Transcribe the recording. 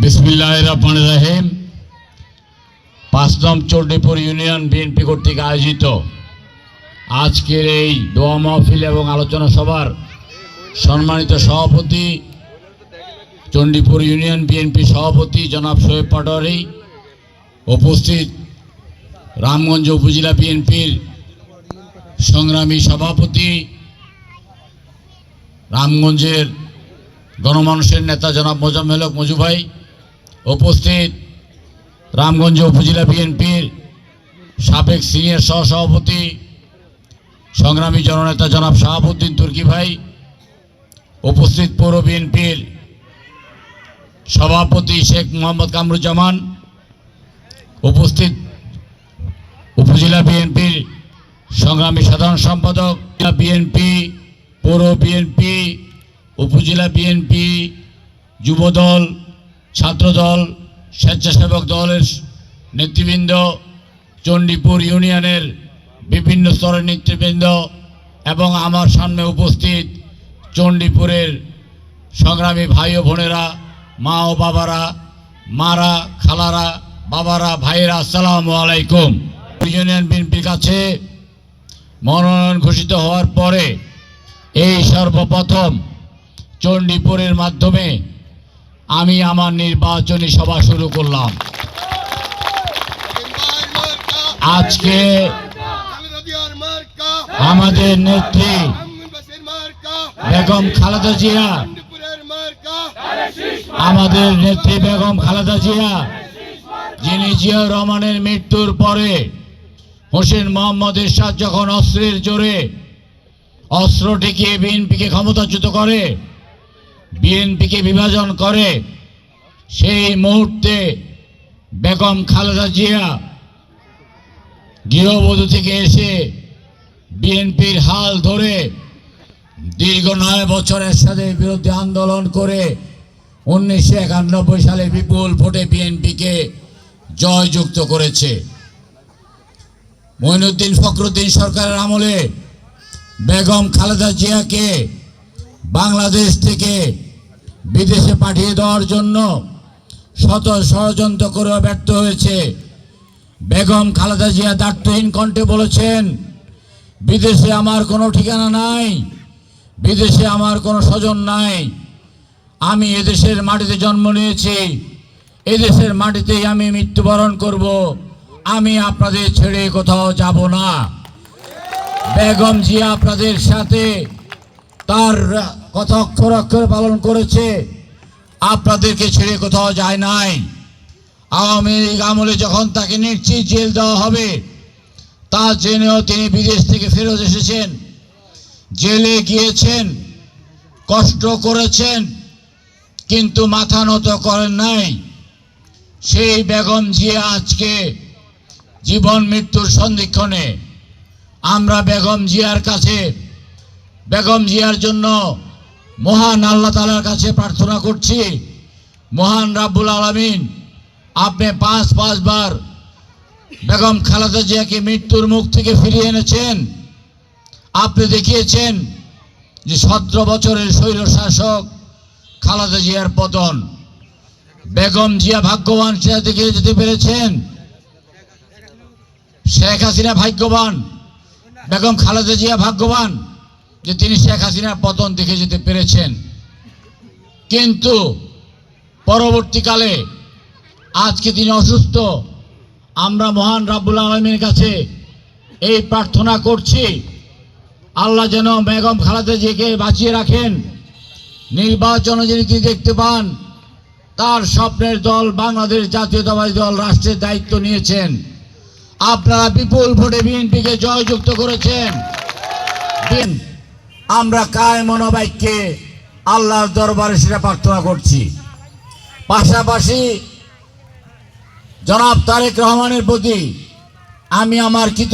বিসমিল্লাহির রহমানির রহিম। ৫ নং চণ্ডীপুর ইউনিয়ন বিএনপি কর্তৃক আয়োজিত আজকের এই দোয়া মাহফিল এবং আলোচনা সভার সম্মানিত সভাপতি, চণ্ডীপুর ইউনিয়ন বিএনপি সভাপতি জনাব শোয়েব পাটোয়ারি, উপস্থিত রামগঞ্জ উপজেলা বিএনপির সংগ্রামী সভাপতি, রামগঞ্জের গণমানুষের নেতা জনাব মোজাম্মেল হক মজু ভাই, উপস্থিত রামগঞ্জ উপজেলা বিএনপির সাবেক সিনিয়র সহসভাপতি সংগ্রামী জননেতা জনাব শাহাবুদ্দিন তুর্কি ভাই, উপস্থিত পৌর বিএনপির সভাপতি শেখ মোহাম্মদ কামরুজ্জামান, উপস্থিত উপজেলা বিএনপির সংগ্রামী সাধারণ সম্পাদক, বিএনপি, পৌর বিএনপি, উপজেলা বিএনপি, যুবদল, ছাত্রদল, স্বেচ্ছাসেবক দলের নেতৃবৃন্দ, চণ্ডীপুর ইউনিয়নের বিভিন্ন স্তরের নেতৃবৃন্দ এবং আমার সামনে উপস্থিত চণ্ডীপুরের সংগ্রামী ভাই ও বোনেরা, মা ও বাবারা, মারা, খালারা, বাবারা, ভাইয়েরা, আসসালামু আলাইকুম। ইউনিয়ন বিএনপির কাছে মনোনয়ন ঘোষিত হওয়ার পরে এই সর্বপ্রথম চণ্ডীপুরের মাধ্যমে আমি আমার নির্বাচনী সভা শুরু করলাম। আজকে আমাদের নেত্রী বেগম খালেদা জিয়া, আমাদের নেত্রী বেগম খালেদা জিয়া, যিনি জিয়াউর রহমানের মৃত্যুর পরে হোসেন মোহাম্মদ এরশাদ যখন অস্ত্রের জোরে অস্ত্র ঠেকিয়ে বিএনপিকে ক্ষমতাচ্যুত করে, বিএনপিকে বিভাজন করে, সেই মুহূর্তে বেগম খালেদা জিয়া গৃহবধূ থেকে এসে বিএনপির হাল ধরে দীর্ঘ ৯ বছর এরশাদের বিরুদ্ধে আন্দোলন করে ১৯৯১ সালে বিপুল ভোটে বিএনপিকে জয়যুক্ত করেছে। মঈনুদ্দিন ফখরুদ্দিন সরকারের আমলে বেগম খালেদা জিয়াকে বাংলাদেশ থেকে বিদেশে পাঠিয়ে দেওয়ার জন্য শত ষড়যন্ত্র করে ব্যর্থ হয়েছে। বেগম খালেদা জিয়া দায়িত্বহীন কণ্ঠে বলেছেন, বিদেশে আমার কোনো ঠিকানা নাই, বিদেশে আমার কোনো স্বজন নাই, আমি এদেশের মাটিতে জন্ম নিয়েছি, এদেশের মাটিতেই আমি মৃত্যুবরণ করব, আমি আপনাদের ছেড়ে কোথাও যাব না। বেগম জিয়া আপনাদের সাথে তার কথা অক্ষর অক্ষরে পালন করেছে, আপনাদেরকে ছেড়ে কোথাও যায় নাই। আওয়ামী লীগ আমলে যখন তাকে নিশ্চিত জেল দেওয়া হবে তা জেনেও তিনি বিদেশ থেকে ফেরত এসেছেন, জেলে গিয়েছেন, কষ্ট করেছেন, কিন্তু মাথা নত করেন নাই। সেই বেগম জিয়া আজকে জীবন মৃত্যুর সন্ধিক্ষণে। আমরা বেগম জিয়ার কাছে, বেগম জিয়ার জন্য মহান আল্লাহ তাআলার কাছে প্রার্থনা করছি, মহান রাব্বুল আলামিন আপনি ৫ বার বেগম খালেদা জিয়াকে মৃত্যুর মুখ থেকে ফিরিয়ে এনেছেন। আপনি দেখিয়েছেন যে ১৭ বছরের স্বৈর শাসক খালেদা জিয়ার পতন। বেগম জিয়া ভাগ্যবান, সেটা দেখিয়ে যেতে পেরেছেন। শেখ হাসিনা ভাগ্যবান, বেগম খালেদা জিয়া ভাগ্যবান যে তিনি শেখ হাসিনার পতন দেখে যেতে পেরেছেন। কিন্তু পরবর্তীকালে আজকে তিনি অসুস্থ। আমরা মহান রাব্বুল আলামিনের কাছে এই প্রার্থনা করছি, আল্লাহ যেন বেগম খালেদা জিয়াকে বাঁচিয়ে রাখেন, নির্বাচনে যিনি দেখতে পান। তার স্বপ্নের দল বাংলাদেশ জাতীয়তাবাদী দল রাষ্ট্রের দায়িত্ব নিয়েছেন, আপনারা বিপুল ভোটে বিএনপিকে জয়যুক্ত করেছেন। আমরা কায় মনোবাক্যে আল্লাহর দরবারে সেটা প্রার্থনা করছি। পাশাপাশি জনাব তারেক রহমানের প্রতি আমি আমার